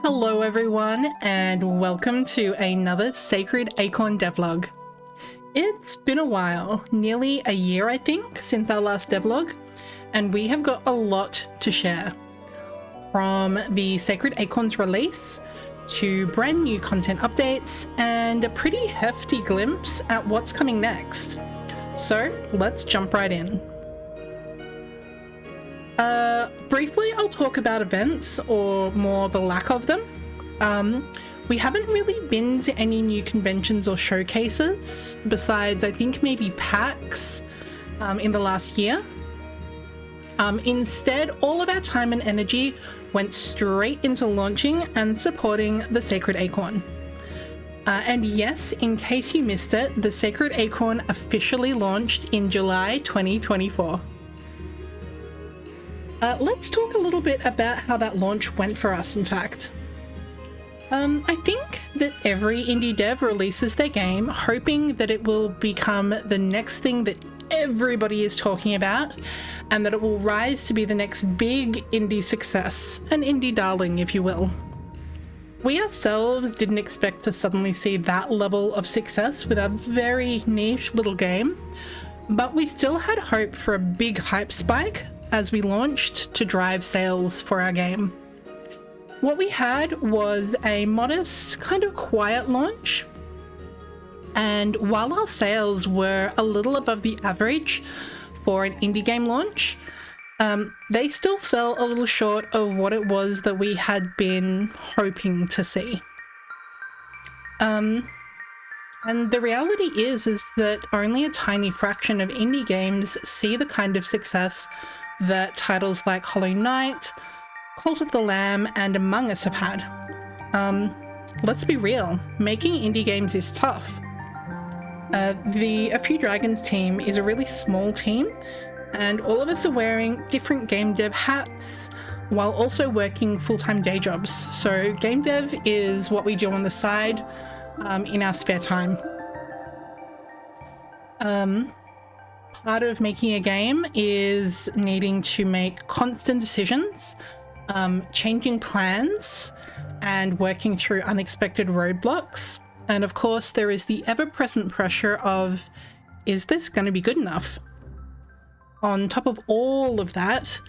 Hello everyone, and welcome to another Sacred Acorn Devlog. It's been a while, nearly a year I think, since our last devlog, and we have got a lot to share. From the Sacred Acorn's release, to brand new content updates, and a pretty hefty glimpse at what's coming next. So let's jump right in. Briefly, I'll talk about events, or more the lack of them. We haven't really been to any new conventions or showcases, besides I think maybe PAX in the last year. Instead, all of our time and energy went straight into launching and supporting the Sacred Acorn. And yes, in case you missed it, the Sacred Acorn officially launched in July 2024. Let's talk a little bit about how that launch went for us, in fact. I think that every indie dev releases their game hoping that it will become the next thing that everybody is talking about, and that it will rise to be the next big indie success, an indie darling, if you will. We ourselves didn't expect to suddenly see that level of success with a very niche little game, but we still had hope for a big hype spike as we launched to drive sales for our game. What we had was a modest, kind of quiet launch, and while our sales were a little above the average for an indie game launch, they still fell a little short of what it was that we had been hoping to see. And the reality is that only a tiny fraction of indie games see the kind of success that titles like Hollow Knight, Cult of the Lamb, and Among Us have had. Let's be real, making indie games is tough. The A Few Dragons team is a really small team, and all of us are wearing different game dev hats while also working full-time day jobs. So game dev is what we do on the side in our spare time. Part of making a game is needing to make constant decisions, changing plans, and working through unexpected roadblocks. And of course, there is the ever-present pressure of, is this going to be good enough? On top of all of that,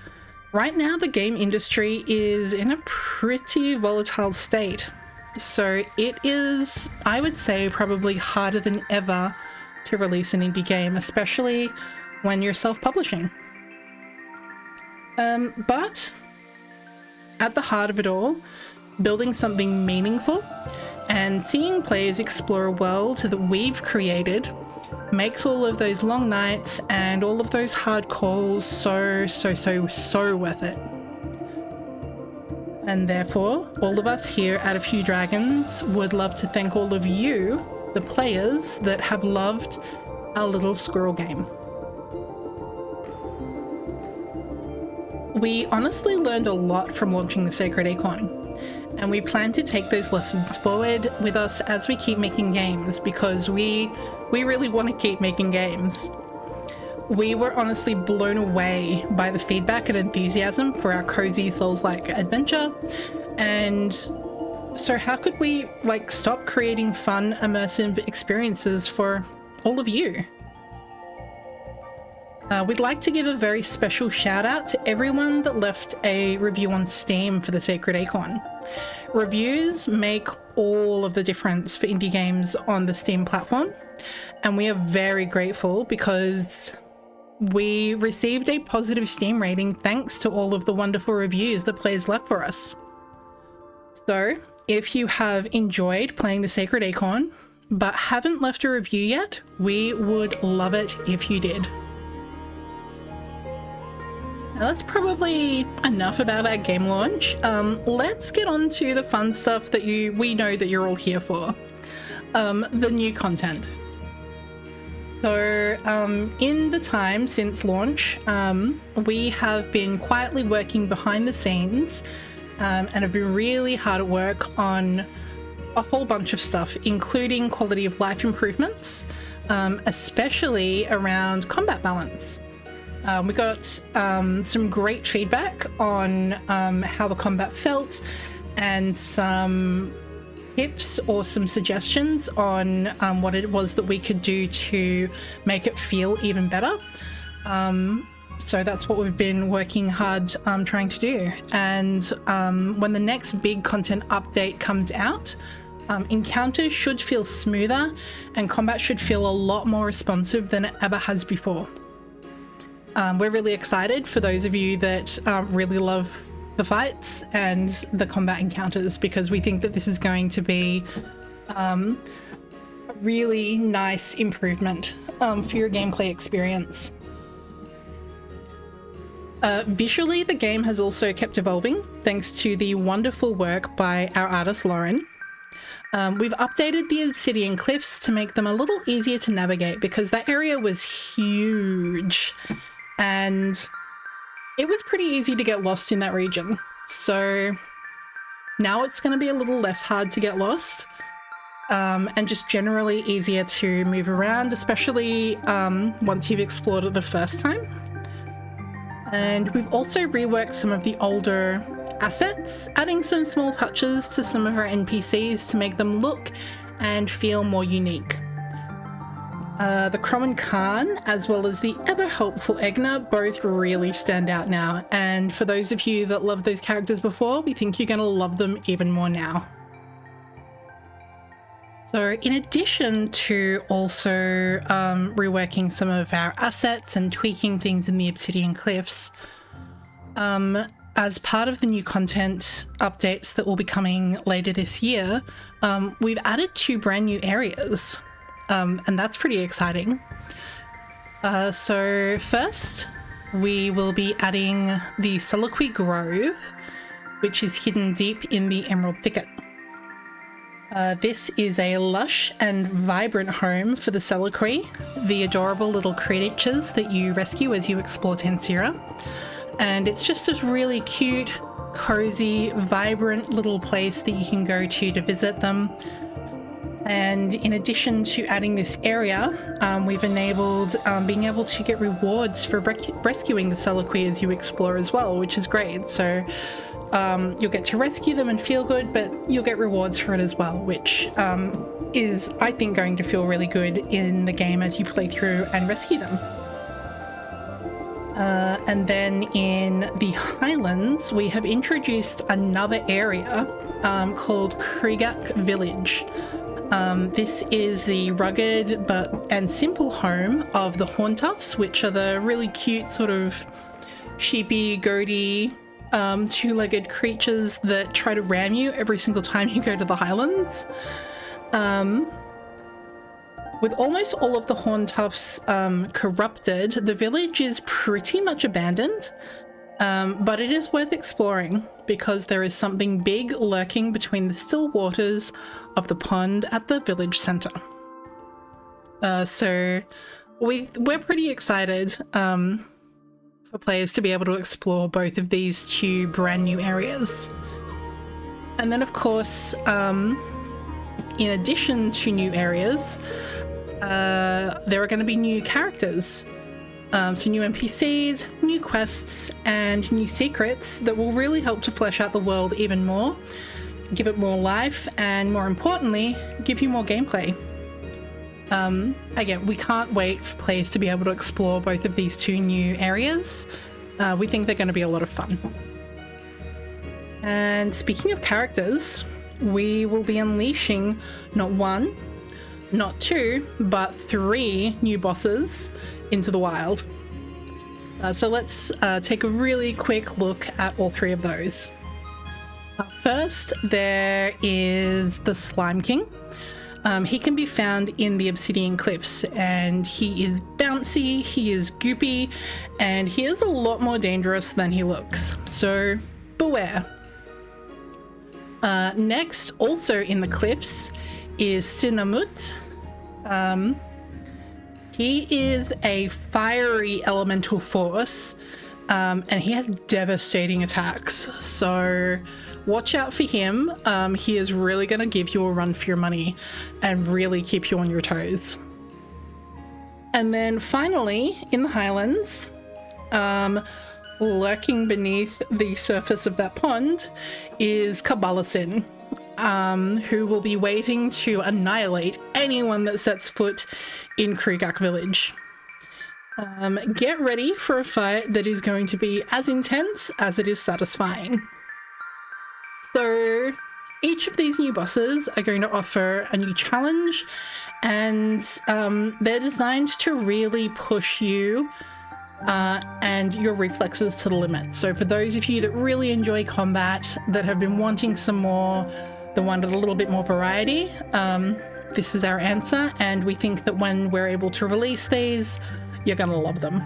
right now the game industry is in a pretty volatile state. So it is, I would say, probably harder than ever to release an indie game, especially when you're self-publishing. But at the heart of it all, building something meaningful and seeing players explore a world that we've created makes all of those long nights and all of those hard calls so worth it. And therefore, all of us here at A Few Dragons would love to thank all of you, the players, that have loved our little squirrel game. We honestly learned a lot from launching the Sacred Acorn, and we plan to take those lessons forward with us as we keep making games, because we really want to keep making games. We were honestly blown away by the feedback and enthusiasm for our cozy Souls-like adventure, and so how could we stop creating fun, immersive experiences for all of you? We'd like to give a very special shout out to everyone that left a review on Steam for the Sacred Acorn. Reviews make all of the difference for indie games on the Steam platform, and we are very grateful because we received a positive Steam rating thanks to all of the wonderful reviews that players left for us. So if you have enjoyed playing the Sacred Acorn but haven't left a review yet, we would love it if you did. Now that's probably enough about our game launch. Let's get on to the fun stuff that we know that you're all here for. The new content. So in the time since launch, we have been quietly working behind the scenes and have been really hard at work on a whole bunch of stuff, including quality of life improvements, especially around combat balance. We got some great feedback on how the combat felt and some tips or some suggestions on what it was that we could do to make it feel even better. So that's what we've been working hard trying to do. And when the next big content update comes out, encounters should feel smoother and combat should feel a lot more responsive than it ever has before. We're really excited for those of you that really love the fights and the combat encounters, because we think that this is going to be a really nice improvement for your gameplay experience. Visually, the game has also kept evolving thanks to the wonderful work by our artist Lauren. We've updated the obsidian cliffs to make them a little easier to navigate, because that area was huge and it was pretty easy to get lost in that region. So now it's going to be a little less hard to get lost, and just generally easier to move around, especially once you've explored it the first time. And we've also reworked some of the older assets, adding some small touches to some of our NPCs to make them look and feel more unique. The Crowan Khan, as well as the ever-helpful Egna, both really stand out now. And for those of you that loved those characters before, we think you're going to love them even more now. So in addition to also reworking some of our assets and tweaking things in the Obsidian Cliffs, as part of the new content updates that will be coming later this year, we've added 2 brand new areas, and that's pretty exciting. So first, we will be adding the Soliloquy Grove, which is hidden deep in the Emerald Thicket. This is a lush and vibrant home for the Soliloquy, the adorable little creatures that you rescue as you explore Tansira. And it's just a really cute, cozy, vibrant little place that you can go to visit them. And in addition to adding this area, we've enabled being able to get rewards for rescuing the Soliloquy as you explore as well, which is great. So you'll get to rescue them and feel good, but you'll get rewards for it as well, which is, I think, going to feel really good in the game as you play through and rescue them. And then in the Highlands, we have introduced another area called Krigak Village. This is the rugged and simple home of the Horntuffs, which are the really cute sort of sheepy, goaty, 2-legged creatures that try to ram you every single time you go to the Highlands. With almost all of the Horntuffs corrupted, the village is pretty much abandoned, but it is worth exploring because there is something big lurking between the still waters of the pond at the village centre. So we're pretty excited for players to be able to explore both of these 2 brand new areas. And then, of course, in addition to new areas, there are going to be new characters. So new NPCs, new quests, and new secrets that will really help to flesh out the world even more, give it more life, and more importantly, give you more gameplay. Again, we can't wait for players to be able to explore both of these 2 new areas. We think they're going to be a lot of fun. And speaking of characters, we will be unleashing not 1, not 2, but 3 new bosses into the wild. So let's take a really quick look at all 3 of those. First, there is the Slime King. He can be found in the Obsidian Cliffs, and he is bouncy, he is goopy, and he is a lot more dangerous than he looks, so beware. Next, also in the cliffs, is Cinnamut. He is a fiery elemental force, and he has devastating attacks, so watch out for him. He is really going to give you a run for your money and really keep you on your toes. And then finally, in the Highlands, lurking beneath the surface of that pond is Kabalasin, who will be waiting to annihilate anyone that sets foot in Krugak village. Get ready for a fight that is going to be as intense as it is satisfying. So each of these new bosses are going to offer a new challenge, and they're designed to really push you and your reflexes to the limit. So for those of you that really enjoy combat, that have been wanting some more, that wanted a little bit more variety, this is our answer, and we think that when we're able to release these, you're gonna love them.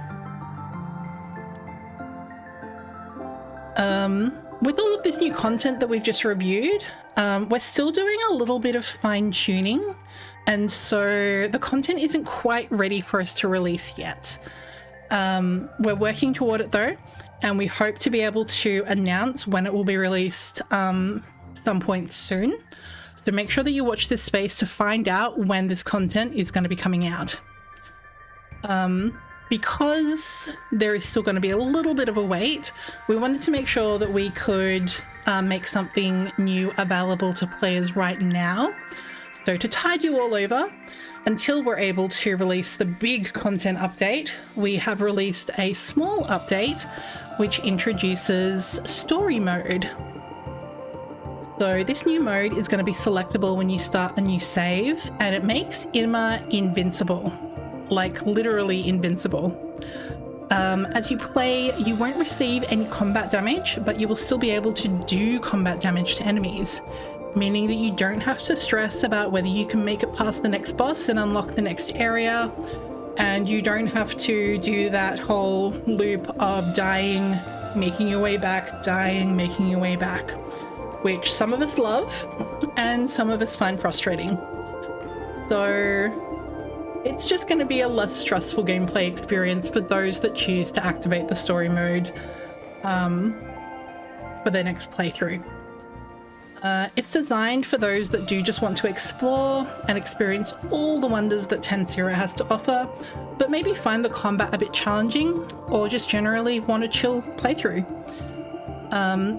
With all of this new content that we've just reviewed, we're still doing a little bit of fine-tuning, and so the content isn't quite ready for us to release yet. We're working toward it though, and we hope to be able to announce when it will be released some point soon. So make sure that you watch this space to find out when this content is going to be coming out. Because there is still going to be a little bit of a wait, we wanted to make sure that we could make something new available to players right now. So to tide you all over, until we're able to release the big content update, we have released a small update which introduces story mode. So this new mode is going to be selectable when you start a new save, and it makes Irma invincible, like literally invincible. As you play, you won't receive any combat damage, but you will still be able to do combat damage to enemies, meaning that you don't have to stress about whether you can make it past the next boss and unlock the next area, and you don't have to do that whole loop of dying, making your way back, dying, making your way back, which some of us love and some of us find frustrating. So it's just going to be a less stressful gameplay experience for those that choose to activate the story mode for their next playthrough. It's designed for those that do just want to explore and experience all the wonders that 10-0 has to offer, but maybe find the combat a bit challenging or just generally want a chill playthrough.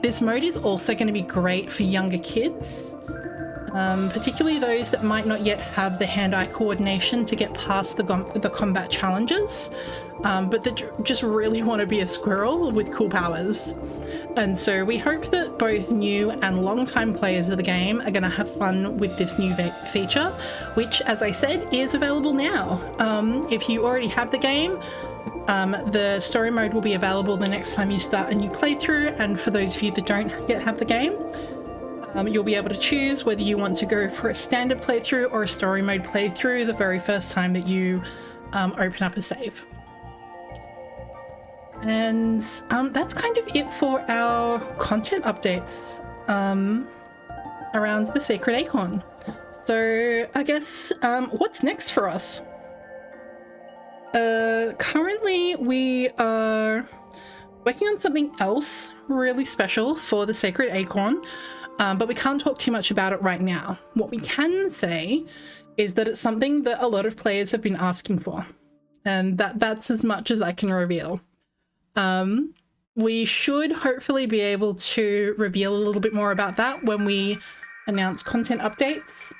This mode is also going to be great for younger kids, particularly those that might not yet have the hand-eye coordination to get past the combat challenges, but that just really want to be a squirrel with cool powers. And so we hope that both new and long-time players of the game are going to have fun with this new feature, which, as I said, is available now. If you already have the game, the story mode will be available the next time you start a new playthrough, and for those of you that don't yet have the game, you'll be able to choose whether you want to go for a standard playthrough or a story mode playthrough the very first time that you open up a save. And that's kind of it for our content updates around the Sacred Acorn. So I guess what's next for us? Currently we are working on something else really special for the Sacred Acorn, but we can't talk too much about it right now. What we can say is that it's something that a lot of players have been asking for, and that's as much as I can reveal. We should hopefully be able to reveal a little bit more about that when we announce content updates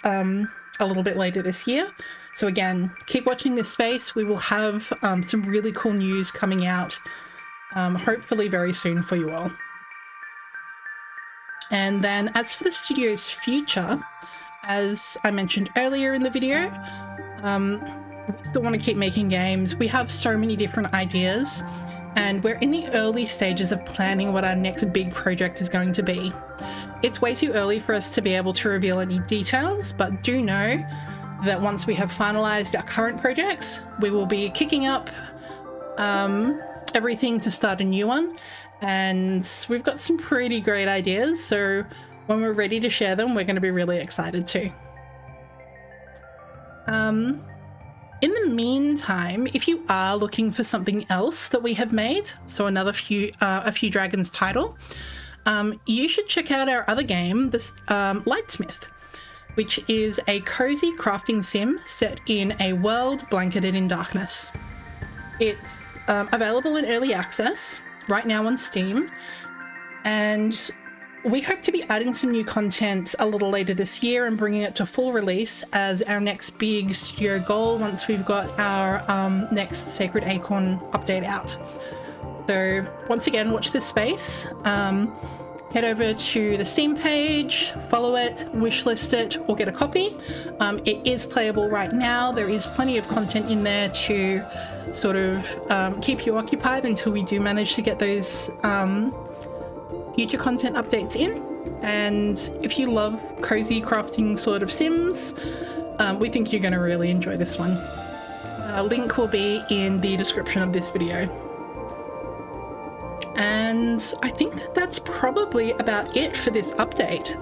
a little bit later this year. So again, keep watching this space. We will have some really cool news coming out hopefully very soon for you all. And then as for the studio's future, as I mentioned earlier in the video, we still want to keep making games. We have so many different ideas, and we're in the early stages of planning what our next big project is going to be. It's way too early for us to be able to reveal any details, but do know that once we have finalized our current projects, we will be kicking up everything to start a new one. And we've got some pretty great ideas, so when we're ready to share them, we're going to be really excited too. In the meantime, if you are looking for something else that we have made, so another A Few Dragons title, you should check out our other game, this Lightsmith, which is a cozy crafting sim set in a world blanketed in darkness. It's available in early access, right now on Steam. And we hope to be adding some new content a little later this year and bringing it to full release as our next big studio goal once we've got our next Sacred Acorn update out. So once again, watch this space. Head over to the Steam page, follow it, wishlist it, or get a copy. It is playable right now. There is plenty of content in there to sort of keep you occupied until we do manage to get those future content updates in. And if you love cozy crafting sort of sims, we think you're going to really enjoy this one. Link will be in the description of this video. And I think that's probably about it for this update.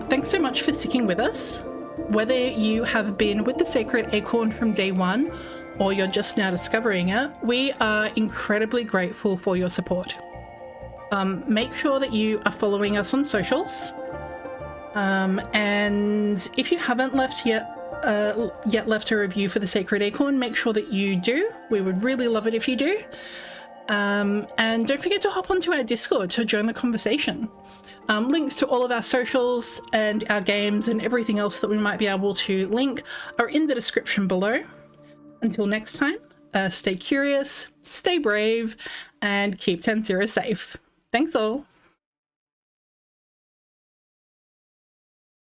Thanks so much for sticking with us. Whether you have been with the Sacred Acorn from day one or you're just now discovering it, we are incredibly grateful for your support. Make sure that you are following us on socials. And if you haven't left left a review for the Sacred Acorn, make sure that you do. We would really love it if you do. And don't forget to hop onto our Discord to join the conversation. Links to all of our socials and our games and everything else that we might be able to link are in the description below. Until next time, stay curious, stay brave, and keep 10-0 safe. Thanks all.